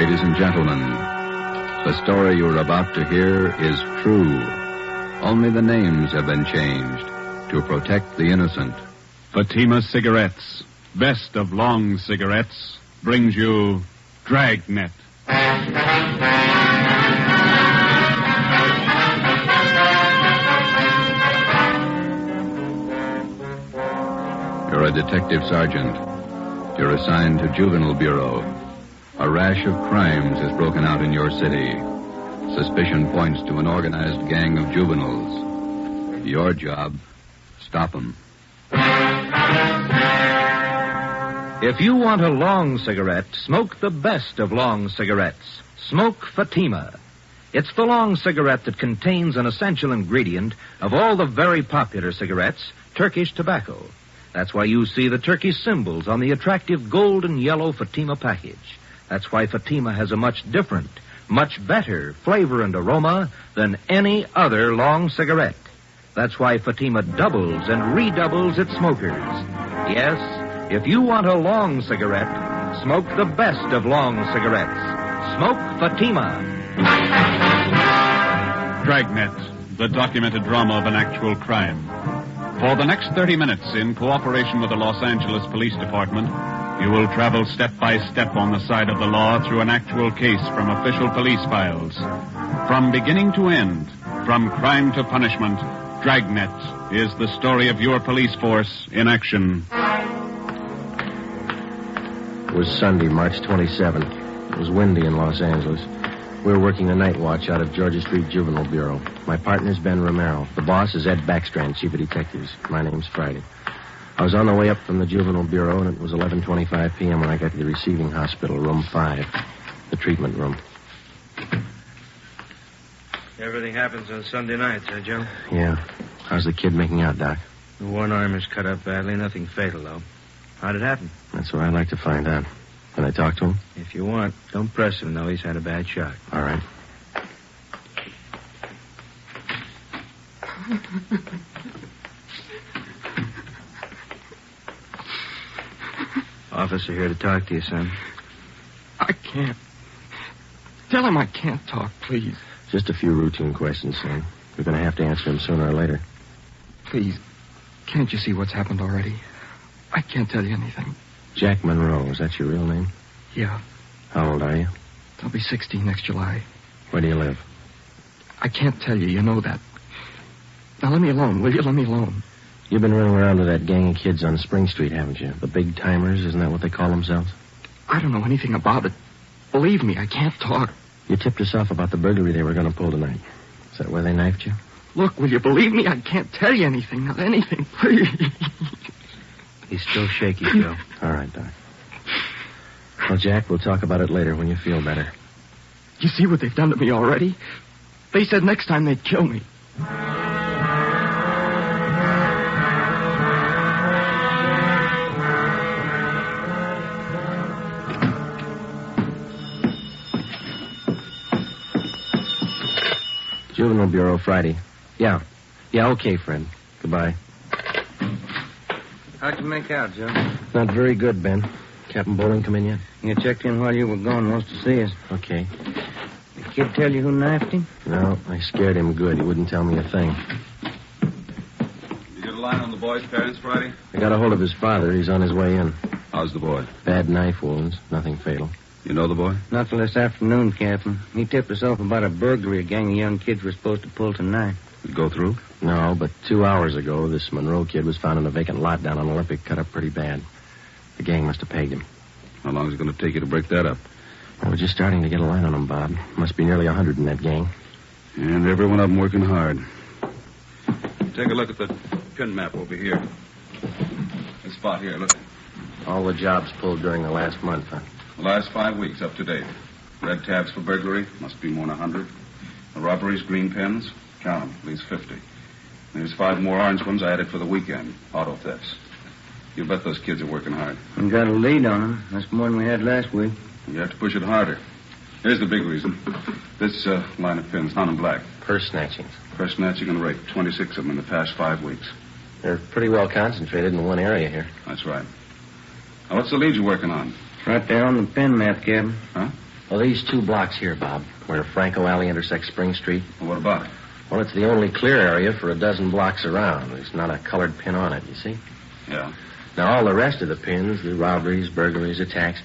Ladies and gentlemen, the story you're about to hear is true. Only the names have been changed to protect the innocent. Fatima Cigarettes, best of long cigarettes, brings you Dragnet. You're a detective sergeant. You're assigned to Juvenile Bureau. A rash of crimes has broken out in your city. Suspicion points to an organized gang of juveniles. Your job, stop them. If you want a long cigarette, smoke the best of long cigarettes. Smoke Fatima. It's the long cigarette that contains an essential ingredient of all the very popular cigarettes, Turkish tobacco. That's why you see the Turkish symbols on the attractive gold and yellow Fatima package. That's why Fatima has a much different, much better flavor and aroma than any other long cigarette. That's why Fatima doubles and redoubles its smokers. Yes, if you want a long cigarette, smoke the best of long cigarettes. Smoke Fatima. Dragnet, the documented drama of an actual crime. For the next 30 minutes, in cooperation with the Los Angeles Police Department, you will travel step by step on the side of the law through an actual case from official police files. From beginning to end, from crime to punishment, Dragnet is the story of your police force in action. It was Sunday, March 27th. It was windy in Los Angeles. We were working a night watch out of Georgia Street Juvenile Bureau. My partner's Ben Romero. The boss is Ed Backstrand, chief of detectives. My name's Friday. I was on the way up from the Juvenile Bureau, and it was 11:25 p.m. when I got to the receiving hospital, room 5, the treatment room. Everything happens on Sunday nights, huh, Joe? Yeah. How's the kid making out, Doc? The one arm is cut up badly. Nothing fatal, though. How'd it happen? That's what I'd like to find out. Can I talk to him? If you want. Don't press him, though. He's had a bad shock. All right. Officer here to talk to you, son. I can't. Tell him I can't talk, please. Just a few routine questions, son. We're going to have to answer them sooner or later. Please, can't you see what's happened already? I can't tell you anything. Jack Monroe, is that your real name? Yeah. How old are you? I'll be 16 next July. Where do you live? I can't tell you. You know that. Now, let me alone, will you? Let me alone. You've been running around with that gang of kids on Spring Street, haven't you? The big timers, isn't that what they call themselves? I don't know anything about it. Believe me, I can't talk. You tipped us off about the burglary they were going to pull tonight. Is that where they knifed you? Look, will you believe me? I can't tell you anything. Not anything, please. He's still shaky, Joe. All right, Doc. Well, Jack, we'll talk about it later when you feel better. You see what they've done to me already? They said next time they'd kill me. Juvenile Bureau, Friday. Yeah, okay, Fred. Goodbye. How'd you make out, Joe? Not very good, Ben. Captain Bowling come in yet? You checked in while you were gone, wants to see us. Okay. The kid tell you who knifed him? No, I scared him good. He wouldn't tell me a thing. You get a line on the boy's parents, Friday? I got a hold of his father. He's on his way in. How's the boy? Bad knife wounds. Nothing fatal. You know the boy? Not till this afternoon, Captain. He tipped us off about a burglary a gang of young kids were supposed to pull tonight. Did it go through? No, but 2 hours ago, this Monroe kid was found in a vacant lot down on Olympic, cut up pretty bad. The gang must have pegged him. How long is it going to take you to break that up? Well, we're just starting to get a line on him, Bob. Must be nearly 100 in that gang. And every one of them working hard. Take a look at the pin map over here. This spot here, look. All the jobs pulled during the last month, huh? The last 5 weeks, up to date. Red tabs for burglary, must be more than 100. The robberies, green pens, count them, at least 50. There's 5 more orange ones I added for the weekend, auto thefts. You bet those kids are working hard. We got a lead on them. That's more than we had last week. You have to push it harder. Here's the big reason. This line of pins, none in black. Purse snatchings. Purse snatching and rape, 26 of them in the past 5 weeks. They're pretty well concentrated in one area here. That's right. Now, what's the lead you're working on? Right there on the pen map, Captain. Huh? Well, these 2 blocks here, Bob, where Franco Alley intersects Spring Street. Well, what about it? Well, it's the only clear area for a dozen blocks around. There's not a colored pin on it, you see? Yeah. Now, all the rest of the pins, the robberies, burglaries, attacks,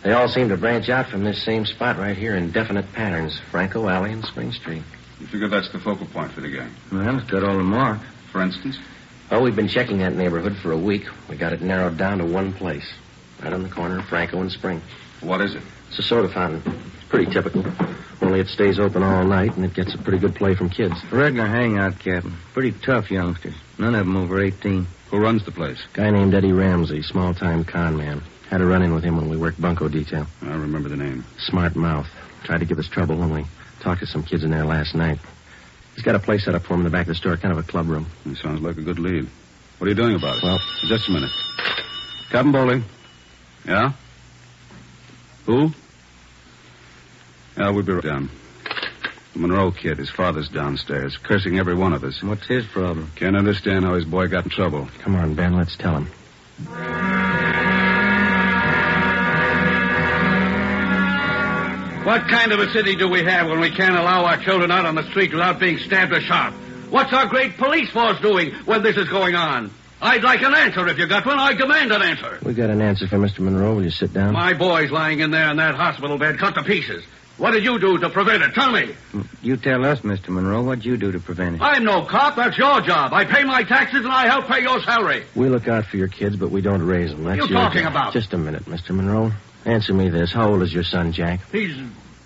they all seem to branch out from this same spot right here in definite patterns. Franco Alley and Spring Street. You figure that's the focal point for the gang? Well, it's got all the marks. For instance? Well, we've been checking that neighborhood for a week. We got it narrowed down to one place. Right on the corner of Franco and Spring. What is it? It's a soda fountain. It's pretty typical. Only it stays open all night, and it gets a pretty good play from kids. A regular hangout, Captain. Pretty tough youngsters. None of them over 18. Who runs the place? Guy named Eddie Ramsey, small-time con man. Had a run-in with him when we worked bunco detail. I remember the name. Smart mouth. Tried to give us trouble when we talked to some kids in there last night. He's got a place set up for him in the back of the store, kind of a club room. It sounds like a good lead. What are you doing about it? Well, just a minute. Captain Bowling. Yeah? Who? Yeah, we'll be right down. The Monroe kid, his father's downstairs, cursing every one of us. What's his problem? Can't understand how his boy got in trouble. Come on, Ben, let's tell him. What kind of a city do we have when we can't allow our children out on the street without being stabbed or shot? What's our great police force doing when this is going on? I'd like an answer if you got one. I demand an answer. We got an answer for Mr. Monroe. Will you sit down? My boy's lying in there in that hospital bed, cut to pieces. What did you do to prevent it? Tell me. You tell us, Mr. Monroe, what'd you do to prevent it? I'm no cop. That's your job. I pay my taxes and I help pay your salary. We look out for your kids, but we don't raise them. That's What are you your talking job. about? Just a minute, Mr. Monroe. Answer me this. How old is your son, Jack? He's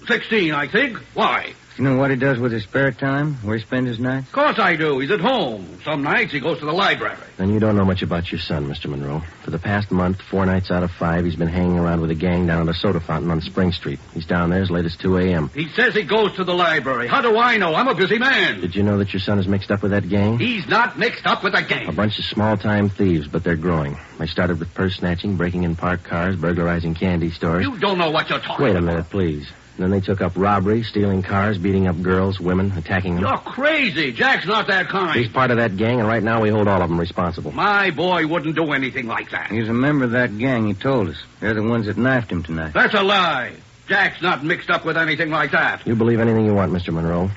16, I think. Why? You know what he does with his spare time? Where he spends his nights? Of course I do. He's at home. Some nights he goes to the library. Then you don't know much about your son, Mr. Monroe. For the past month, 4 nights out of 5, he's been hanging around with a gang down at a soda fountain on Spring Street. He's down there as late as 2 a.m. He says he goes to the library. How do I know? I'm a busy man. Did you know that your son is mixed up with that gang? He's not mixed up with a gang. A bunch of small-time thieves, but they're growing. They started with purse snatching, breaking in parked cars, burglarizing candy stores. You don't know what you're talking Wait a about. minute, please. Then they took up robbery, stealing cars, beating up girls, women, attacking them. You're crazy. Jack's not that kind. He's part of that gang, and right now we hold all of them responsible. My boy wouldn't do anything like that. He's a member of that gang, he told us. They're the ones that knifed him tonight. That's a lie. Jack's not mixed up with anything like that. You believe anything you want, Mr. Monroe.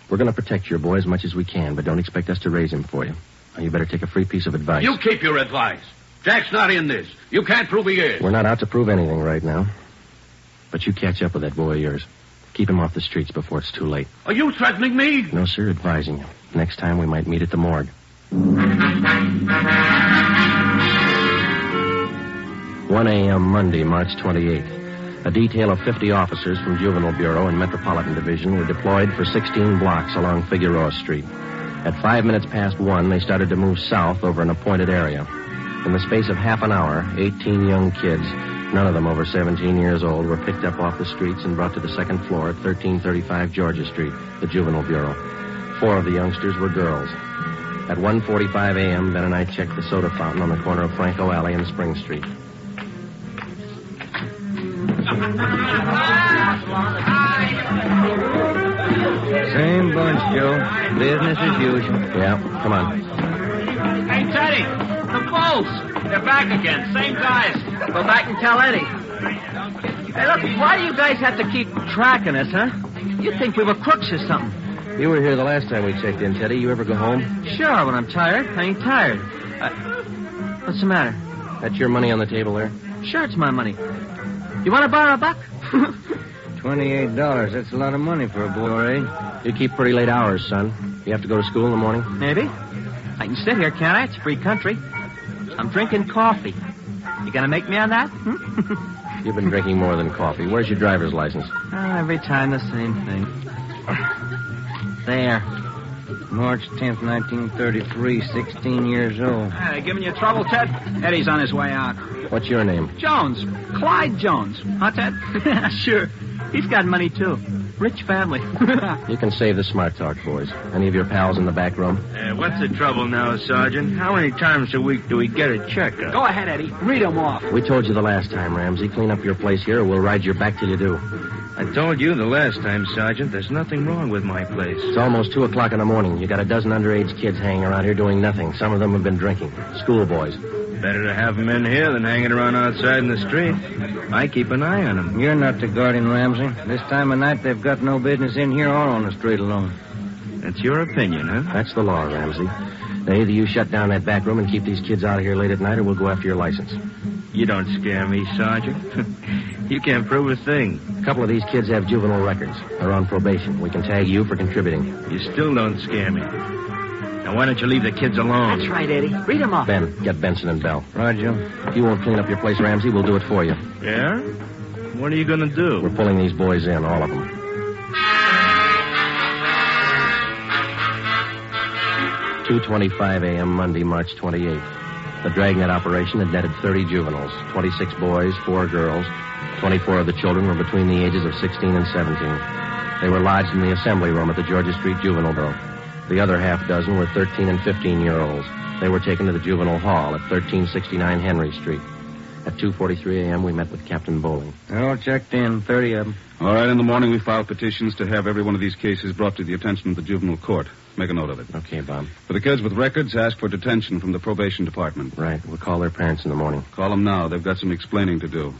We're going to protect your boy as much as we can, but don't expect us to raise him for you. Now, you better take a free piece of advice. You keep your advice. Jack's not in this. You can't prove he is. We're not out to prove anything right now. But you catch up with that boy of yours. Keep him off the streets before it's too late. Are you threatening me? No, sir, advising you. Next time we might meet at the morgue. 1 a.m. Monday, March 28th. A detail of 50 officers from Juvenile Bureau and Metropolitan Division were deployed for 16 blocks along Figueroa Street. At 5 minutes past 1, they started to move south over an appointed area. In the space of half an hour, 18 young kids, none of them over 17 years old, were picked up off the streets and brought to the second floor at 1335 Georgia Street, the Juvenile Bureau. 4 of the youngsters were girls. At 1:45 a.m., Ben and I checked the soda fountain on the corner of Franco Alley and Spring Street. Same bunch, Joe. Business as usual. Yeah, come on. Hey, Teddy, the Bulls. They're back again. Same guys. Go back and tell Eddie. Hey, look, why do you guys have to keep tracking us, huh? You'd think we were crooks or something. You were here the last time we checked in, Teddy. You ever go home? Sure, when I'm tired. I ain't tired. What's the matter? That's your money on the table there? Sure, it's my money. You want to borrow a buck? $28. That's a lot of money for a boy our age. You keep pretty late hours, son. You have to go to school in the morning? Maybe. I can sit here, can't I? It's free country. I'm drinking coffee. You gonna make me on that? You've been drinking more than coffee. Where's your driver's license? Every time the same thing. There. March 10th, 1933, 16 years old. Hey, giving you trouble, Ted? Eddie's on his way out. What's your name? Jones. Clyde Jones. Huh, Ted? Sure. He's got money, too. Rich family. You can save the smart talk, boys. Any of your pals in the back room? What's the trouble now, Sergeant? How many times a week do we get a checkup? Go ahead, Eddie. Read them off. We told you the last time, Ramsey. Clean up your place here or we'll ride your back till you do. I told you the last time, Sergeant, there's nothing wrong with my place. It's almost 2 o'clock in the morning. You got a dozen underage kids hanging around here doing nothing. Some of them have been drinking. Schoolboys. Better to have them in here than hanging around outside in the street. I keep an eye on them. You're not the guardian, Ramsey. This time of night, they've got no business in here or on the street alone. That's your opinion, huh? That's the law, Ramsey. Now, either you shut down that back room and keep these kids out of here late at night, or we'll go after your license. You don't scare me, Sergeant. You can't prove a thing. A couple of these kids have juvenile records. They're on probation. We can tag you for contributing. You still don't scare me. Now, why don't you leave the kids alone? That's right, Eddie. Read them off. Ben, get Benson and Bell. Roger. If you won't clean up your place, Ramsey, we'll do it for you. Yeah? What are you going to do? We're pulling these boys in, all of them. "2:25 a.m. Monday, March 28th. The Dragnet operation had netted 30 juveniles, 26 boys, 4 girls. 24 of the children were between the ages of 16 and 17. They were lodged in the assembly room at the Georgia Street Juvenile Bureau. The other half dozen were 13 and 15-year-olds. They were taken to the juvenile hall at 1369 Henry Street. At 2:43 a.m., we met with Captain Bowling. They're all checked in, 30 of them. All right, in the morning we filed petitions to have every one of these cases brought to the attention of the juvenile court. Make a note of it. Okay, Bob. For the kids with records, ask for detention from the probation department. Right. We'll call their parents in the morning. Call them now. They've got some explaining to do.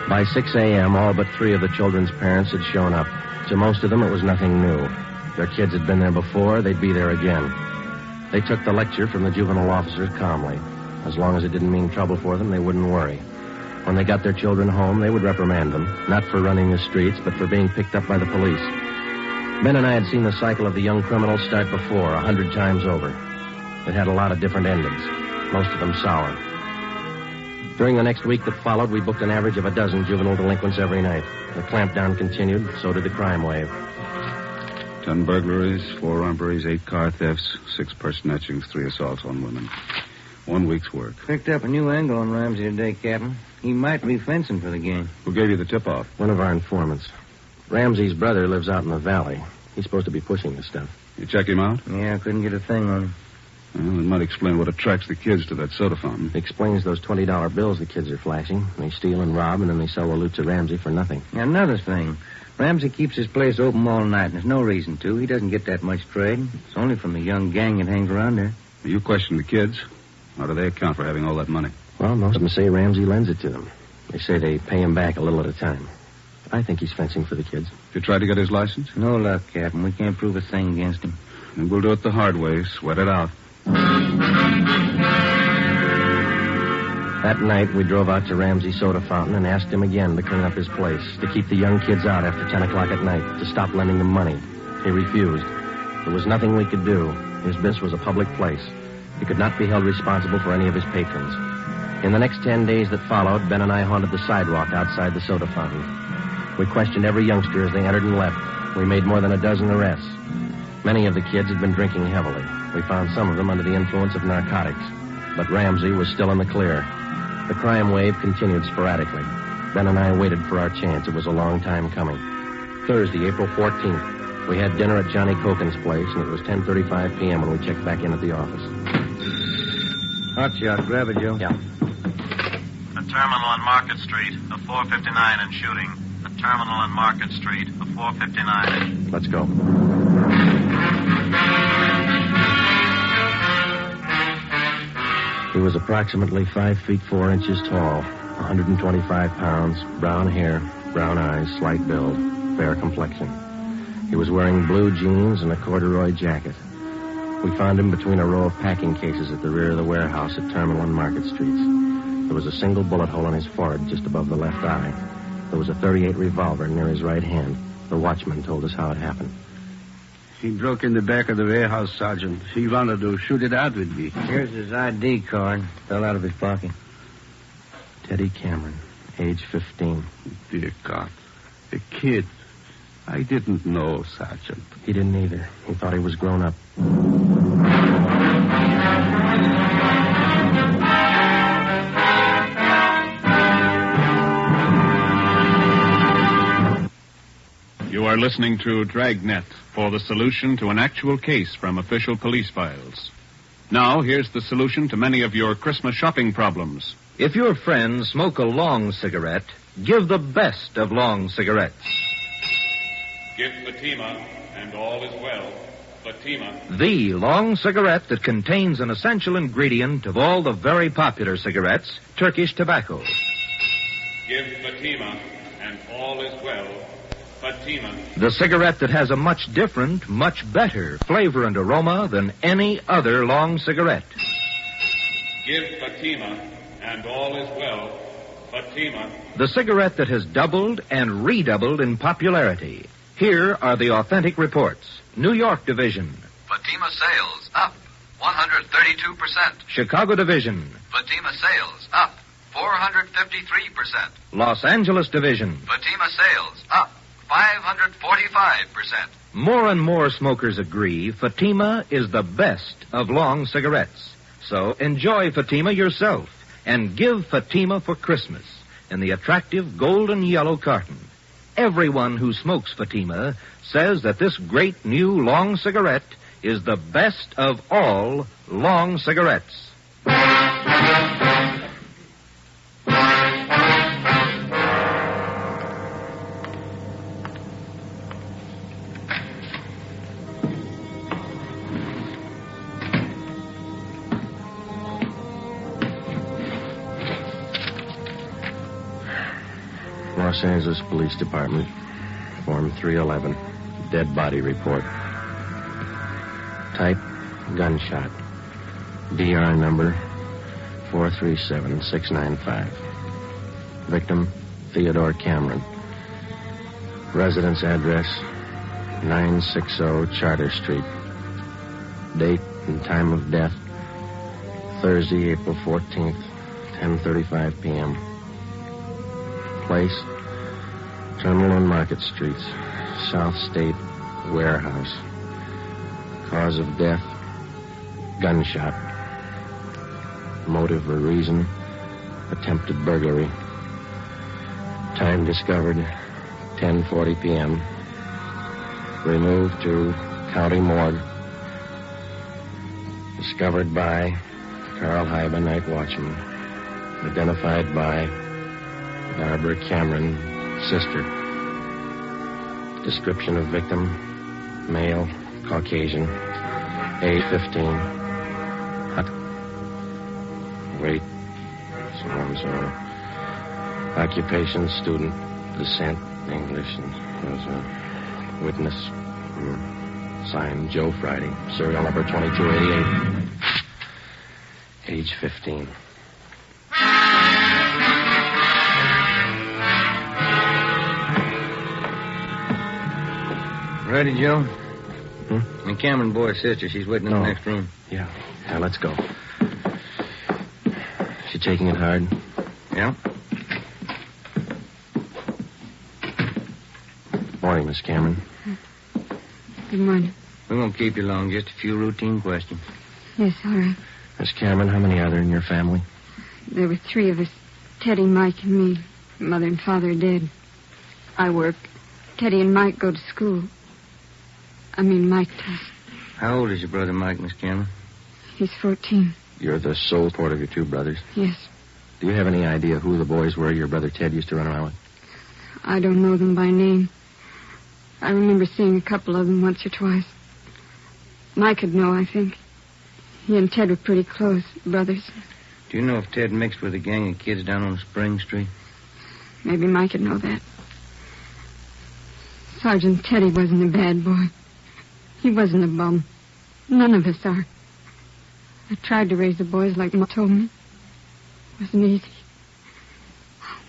By 6 a.m., all but 3 of the children's parents had shown up. To most of them, it was nothing new. Their kids had been there before. They'd be there again. They took the lecture from the juvenile officers calmly. As long as it didn't mean trouble for them, they wouldn't worry. When they got their children home, they would reprimand them, not for running the streets, but for being picked up by the police. Ben and I had seen the cycle of the young criminals start before, 100 times over. It had a lot of different endings, most of them sour. During the next week that followed, we booked an average of a dozen juvenile delinquents every night. The clampdown continued, so did the crime wave. 10 burglaries, 4 robberies, 8 car thefts, 6 purse snatchings, 3 assaults on women. 1 week's work. Picked up a new angle on Ramsey today, Captain. He might be fencing for the game. Who gave you the tip-off? One of our informants. Ramsey's brother lives out in the valley. He's supposed to be pushing this stuff. You check him out? Yeah, I couldn't get a thing on him. Well, it might explain what attracts the kids to that soda fountain. It explains those $20 bills the kids are flashing. They steal and rob, and then they sell the loot to Ramsey for nothing. Now, another thing. Ramsey keeps his place open all night, and there's no reason to. He doesn't get that much trade. It's only from the young gang that hangs around there. You question the kids? How do they account for having all that money? Well, most of them say Ramsey lends it to them. They say they pay him back a little at a time. I think he's fencing for the kids. You tried to get his license? No luck, Captain. We can't prove a thing against him. Then we'll do it the hard way. Sweat it out. That night, we drove out to Ramsey's soda fountain and asked him again to clean up his place, to keep the young kids out after 10 o'clock at night, to stop lending them money. He refused. There was nothing we could do. His business was a public place. He could not be held responsible for any of his patrons. In the next 10 days that followed, Ben and I haunted the sidewalk outside the soda fountain. We questioned every youngster as they entered and left. We made more than a dozen arrests. Many of the kids had been drinking heavily. We found some of them under the influence of narcotics. But Ramsey was still in the clear. The crime wave continued sporadically. Ben and I waited for our chance. It was a long time coming. Thursday, April 14th, we had dinner at Johnny Cokin's place, and it was 10:35 p.m. when we checked back in at the office. Hot shot. Grab it, Joe. Yeah. The terminal on Market Street, a 459 and shooting. The terminal on Market Street, a 459. Let's go. He was approximately 5 feet 4 inches tall, 125 pounds, brown hair, brown eyes, slight build, fair complexion. He was wearing blue jeans and a corduroy jacket. We found him between a row of packing cases at the rear of the warehouse at Terminal and Market Streets. There was a single bullet hole in his forehead just above the left eye. There was a .38 revolver near his right hand. The watchman told us how it happened. He broke in the back of the warehouse, Sergeant. He wanted to shoot it out with me. Here's his ID card. Fell out of his pocket. Teddy Cameron, age 15. Dear God. A kid. I didn't know, Sergeant. He didn't either. He thought he was grown up. You are listening to Dragnet for the solution to an actual case from official police files. Now, here's the solution to many of your Christmas shopping problems. If your friends smoke a long cigarette, give the best of long cigarettes. Give Fatima, and all is well, Fatima. The long cigarette that contains an essential ingredient of all the very popular cigarettes, Turkish tobacco. Give Fatima, and all is well. Fatima. The cigarette that has a much different, much better flavor and aroma than any other long cigarette. Give Fatima, and all is well. Fatima. The cigarette that has doubled and redoubled in popularity. Here are the authentic reports. New York Division. Fatima sales up 132%. Chicago Division. Fatima sales up 453%. Los Angeles Division. Fatima sales up 545%. More and more smokers agree Fatima is the best of long cigarettes. So enjoy Fatima yourself and give Fatima for Christmas in the attractive golden yellow carton. Everyone who smokes Fatima says that this great new long cigarette is the best of all long cigarettes. Los Angeles Police Department, Form 311, dead body report. Type, gunshot. DR number 437695. Victim, Theodore Cameron. Residence address, 960 Charter Street. Date and time of death, Thursday, April 14th, 10:35 p.m. Place, Terminal and Market Streets, South State Warehouse. Cause of death, gunshot. Motive or reason, attempted burglary. Time discovered, 10:40 p.m. Removed to County Morgue. Discovered by Carl Hyba, night watchman. Identified by Barbara Cameron, sister. Description of victim, male, Caucasian, age 15. Weight, so and so. Occupation, student, descent, English, and was a witness. Signed Joe Friday, serial number 2288. Age 15. Ready, Joe? The Cameron boy's sister. She's waiting in the next room. Yeah. Now, let's go. She taking it hard? Yeah. Morning, Miss Cameron. Good morning. We won't keep you long. Just a few routine questions. Yes, all right. Miss Cameron, how many are there in your family? There were three of us. Teddy, Mike, and me. Mother and father are dead. I work. Teddy and Mike go to school. Mike does. How old is your brother Mike, Miss Cameron? He's 14. You're the sole support of your two brothers? Yes. Do you have any idea who the boys were your brother Ted used to run around with? I don't know them by name. I remember seeing a couple of them once or twice. Mike would know, I think. He and Ted were pretty close, brothers. Do you know if Ted mixed with a gang of kids down on Spring Street? Maybe Mike would know that. Sergeant Teddy wasn't a bad boy. He wasn't a bum. None of us are. I tried to raise the boys like Ma told me. It wasn't easy.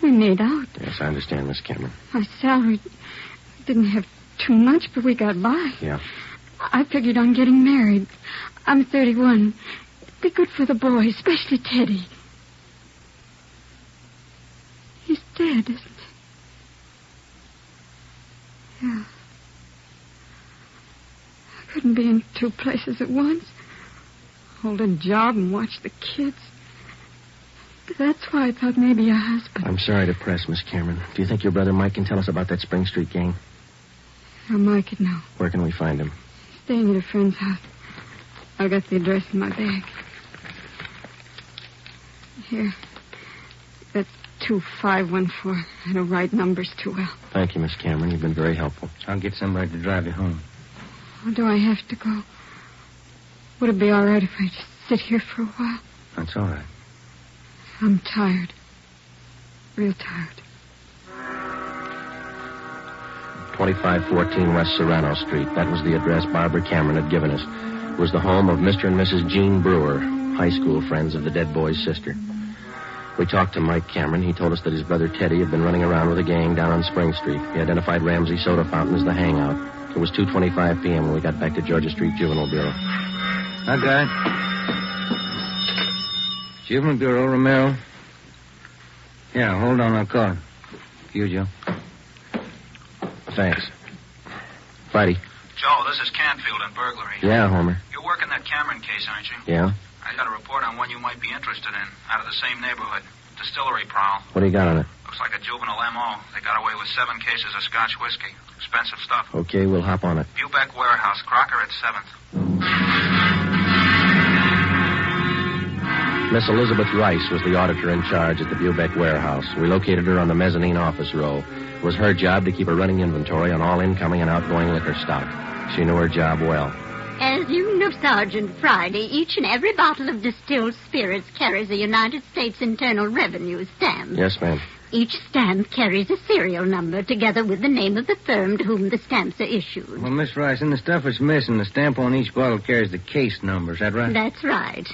We made out. Yes, I understand, Miss Cameron. Our salary didn't have too much, but we got by. Yeah. I figured on getting married. I'm 31. It'd be good for the boy, especially Teddy. He's dead, isn't he? Yeah. I couldn't be in two places at once. Hold a job and watch the kids. That's why I thought maybe a husband. I'm sorry to press, Miss Cameron. Do you think your brother Mike can tell us about that Spring Street gang? How Mike would know. Where can we find him? Staying at a friend's house. I got the address in my bag. Here. That's 2514. I don't write numbers too well. Thank you, Miss Cameron. You've been very helpful. I'll get somebody to drive you home. Oh, do I have to go? Would it be all right if I just sit here for a while? That's all right. I'm tired. Real tired. 2514 West Serrano Street. That was the address Barbara Cameron had given us. It was the home of Mr. and Mrs. Jean Brewer, high school friends of the dead boy's sister. We talked to Mike Cameron. He told us that his brother Teddy had been running around with a gang down on Spring Street. He identified Ramsey Soda Fountain as the hangout. It was 2:25 p.m. when we got back to Georgia Street Juvenile Bureau. Hi, guy. Juvenile Bureau, Romero. Yeah, hold on, I'll call him. You, Joe. Thanks. Friday. Joe, this is Canfield in burglary. Yeah, Homer. You're working that Cameron case, aren't you? Yeah? I got a report on one you might be interested in, out of the same neighborhood. Distillery prowl. What do you got on it? Looks like a juvenile M.O. They got away with 7 cases of Scotch whiskey. Expensive stuff. Okay, we'll hop on it. Bubeck Warehouse, Crocker at 7th. Miss Elizabeth Rice was the auditor in charge at the Bubeck Warehouse. We located her on the mezzanine office row. It was her job to keep a running inventory on all incoming and outgoing liquor stock. She knew her job well. As you know, Sergeant Friday, each and every bottle of distilled spirits carries a United States Internal Revenue stamp. Yes, ma'am. Each stamp carries a serial number together with the name of the firm to whom the stamps are issued. Well, Miss Rice, in the stuff that's missing, the stamp on each bottle carries the case number. Is that right? That's right.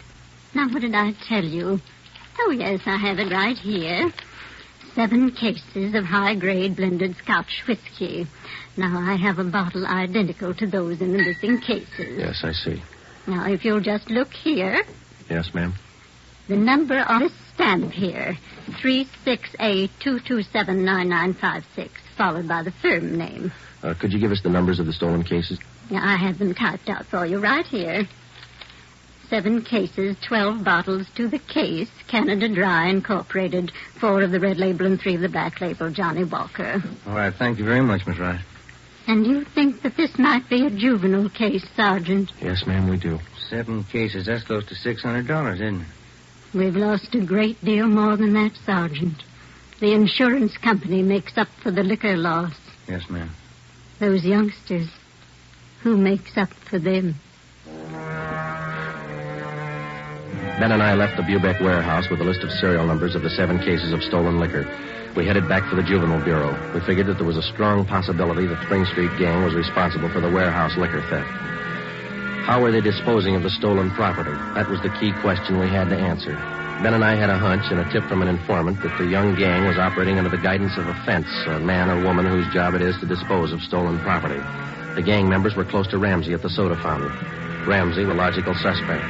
Now, what did I tell you? Oh, yes, I have it right here. 7 cases of high-grade blended Scotch whiskey. Now, I have a bottle identical to those in the missing cases. Yes, I see. Now, if you'll just look here. Yes, ma'am. The number on this stamp here, 368-227-9956, followed by the firm name. Could you give us the numbers of the stolen cases? Now, I have them typed out for you right here. 7 cases, 12 bottles to the case, Canada Dry Incorporated, 4 of the red label and 3 of the black label, Johnny Walker. All right, thank you very much, Miss Rice. And you think that this might be a juvenile case, Sergeant? Yes, ma'am, we do. 7 cases, that's close to $600, isn't it? We've lost a great deal more than that, Sergeant. The insurance company makes up for the liquor loss. Yes, ma'am. Those youngsters, who makes up for them? Ben and I left the Bubeck Warehouse with a list of serial numbers of the 7 cases of stolen liquor. We headed back for the Juvenile Bureau. We figured that there was a strong possibility that the Spring Street gang was responsible for the warehouse liquor theft. How were they disposing of the stolen property? That was the key question we had to answer. Ben and I had a hunch and a tip from an informant that the young gang was operating under the guidance of a fence, a man or woman whose job it is to dispose of stolen property. The gang members were close to Ramsey at the soda fountain. Ramsey, the logical suspect.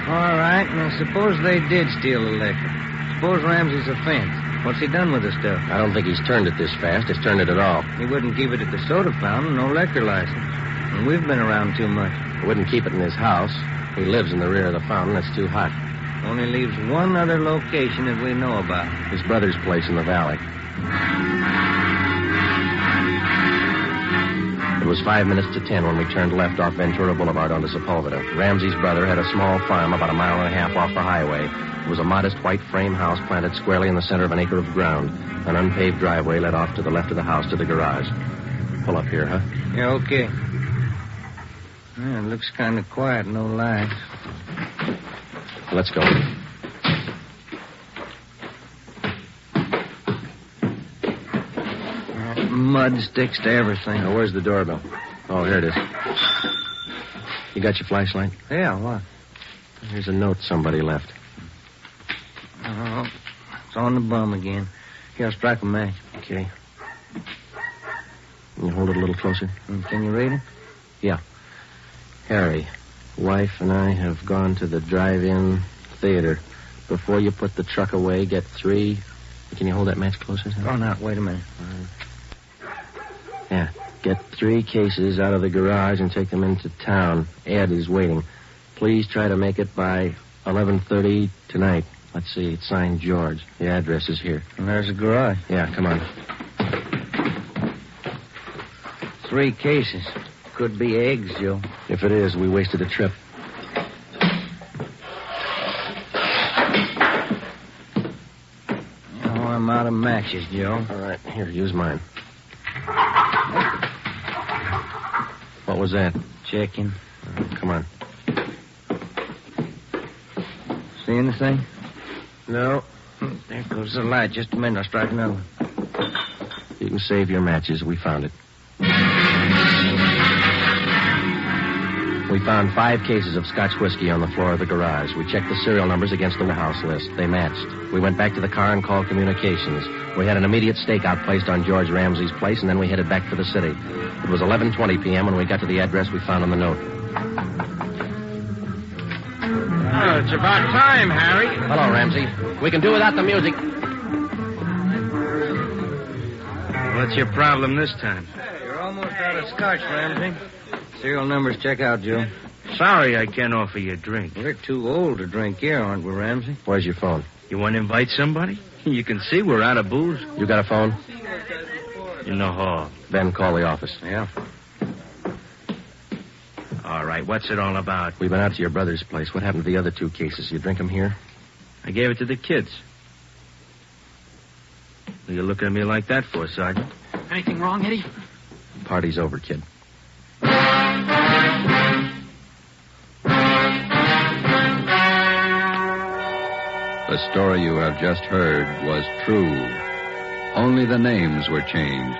All right, now suppose they did steal the liquor. Suppose Ramsey's a fence. What's he done with the stuff? I don't think he's turned it this fast. He's turned it at all. He wouldn't keep it at the soda fountain, no liquor license. And we've been around too much. He wouldn't keep it in his house. He lives in the rear of the fountain. It's too hot. Only leaves one other location that we know about. His brother's place in the valley. It was 5 minutes to 10 when we turned left off Ventura Boulevard onto Sepulveda. Ramsey's brother had a small farm about 1.5 miles off the highway. It was a modest white frame house planted squarely in the center of an acre of ground. An unpaved driveway led off to the left of the house to the garage. Pull up here, huh? Yeah, okay. Yeah, it looks kind of quiet, no lights. Let's go. Mud sticks to everything. Now, where's the doorbell? Oh, here it is. You got your flashlight? Yeah, what? Here's a note somebody left. Oh, it's on the bum again. Here, I'll strike a match. Okay. Can you hold it a little closer? Can you read it? Yeah. Harry, wife and I have gone to the drive-in theater. Before you put the truck away, get 3... Can you hold that match closer? Oh, now, wait a minute. Yeah. Get 3 cases out of the garage and take them into town. Ed is waiting. Please try to make it by 11:30 tonight. Let's see. It's signed George. The address is here. And there's the garage. Yeah, come on. 3 cases. Could be eggs, Joe. If it is, we wasted a trip. Oh, I'm out of matches, Joe. All right, here, use mine. What was that? Checking. Come on. See anything? No. There goes the light. Just a minute. I'll strike another one. You can save your matches. We found it. We found 5 cases of Scotch whiskey on the floor of the garage. We checked the serial numbers against the warehouse list. They matched. We went back to the car and called communications. We had an immediate stakeout placed on George Ramsey's place, and then we headed back for the city. It was 11:20 p.m. when we got to the address we found on the note. Oh, it's about time, Harry. Hello, Ramsey. We can do without the music. What's your problem this time? Hey, you're almost out of scotch, Ramsey. Serial numbers check out, Joe. Sorry I can't offer you a drink. We're too old to drink here, aren't we, Ramsey? Where's your phone? You want to invite somebody? You can see we're out of booze. You got a phone? In the hall. Then call the office. Yeah. All right, what's it all about? We've been out to your brother's place. What happened to the other 2 cases? You drink them here? I gave it to the kids. What are you looking at me like that for, Sergeant? Anything wrong, Eddie? Party's over, kid. The story you have just heard was true. Only the names were changed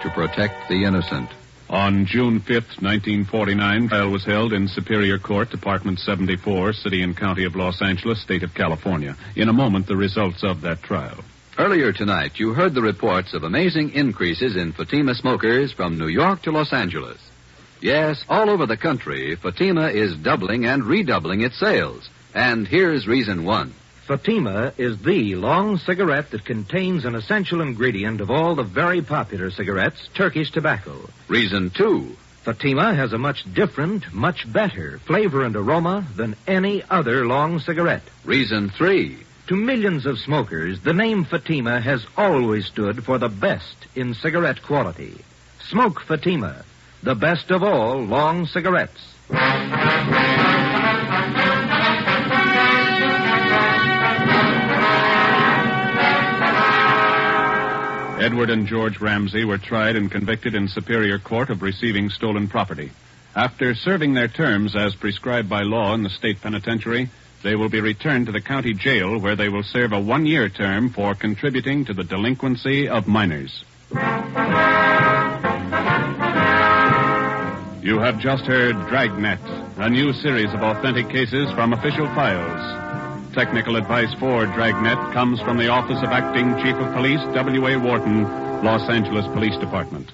to protect the innocent. On June 5th, 1949, trial was held in Superior Court, Department 74, City and County of Los Angeles, State of California. In a moment, the results of that trial. Earlier tonight, you heard the reports of amazing increases in Fatima smokers from New York to Los Angeles. Yes, all over the country, Fatima is doubling and redoubling its sales. And here's reason 1. Fatima is the long cigarette that contains an essential ingredient of all the very popular cigarettes, Turkish tobacco. Reason 2. Fatima has a much different, much better flavor and aroma than any other long cigarette. Reason 3. To millions of smokers, the name Fatima has always stood for the best in cigarette quality. Smoke Fatima, the best of all long cigarettes. Edward and George Ramsey were tried and convicted in Superior Court of receiving stolen property. After serving their terms as prescribed by law in the state penitentiary, they will be returned to the county jail where they will serve a 1-year term for contributing to the delinquency of minors. You have just heard Dragnet, a new series of authentic cases from official files. Technical advice for Dragnet comes from the Office of Acting Chief of Police, W.A. Wharton, Los Angeles Police Department.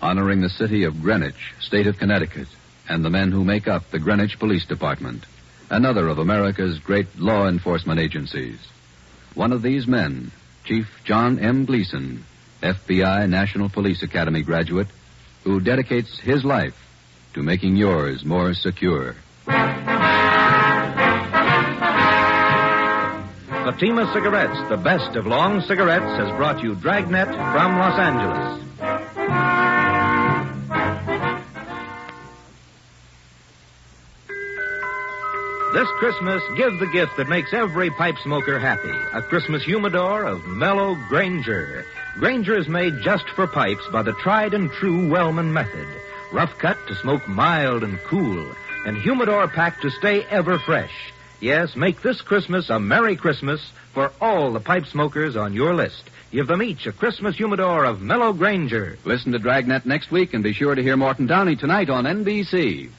Honoring the city of Greenwich, state of Connecticut, and the men who make up the Greenwich Police Department, another of America's great law enforcement agencies. One of these men, Chief John M. Gleason, FBI National Police Academy graduate, who dedicates his life to making yours more secure. Fatima Cigarettes, the best of long cigarettes, has brought you Dragnet from Los Angeles. This Christmas, give the gift that makes every pipe smoker happy. A Christmas humidor of mellow Granger. Granger is made just for pipes by the tried and true Wellman method. Rough cut to smoke mild and cool, and humidor packed to stay ever fresh. Yes, make this Christmas a Merry Christmas for all the pipe smokers on your list. Give them each a Christmas humidor of mellow Granger. Listen to Dragnet next week and be sure to hear Morton Downey tonight on NBC.